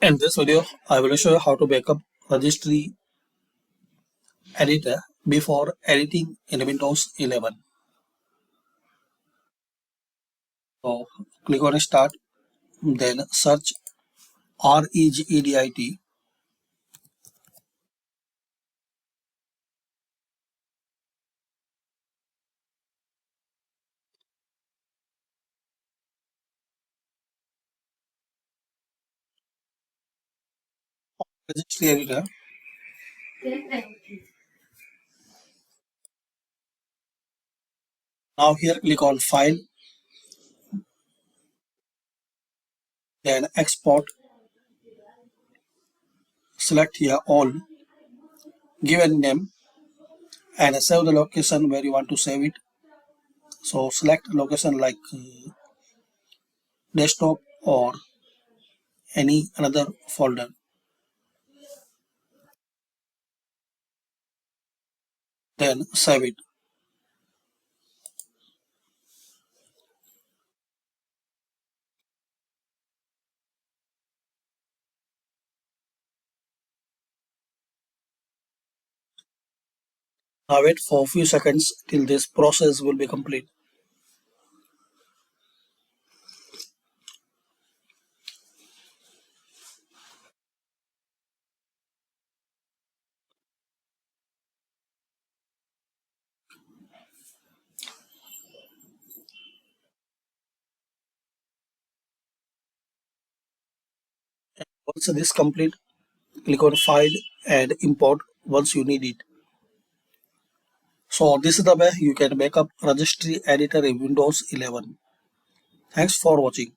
In this video, I will show you how to backup registry editor before editing in Windows 11. So click on Start, then search REGEDIT. Registry editor. Now here click on File, then Export. Select here All, give a name and save the location where you want to save it. So select location like desktop or any another folder. Then save it. Now wait for a few seconds till this process will be complete. Once this is complete, click on File and Import once you need it. So this is the way you can backup registry editor in Windows 11. Thanks for watching.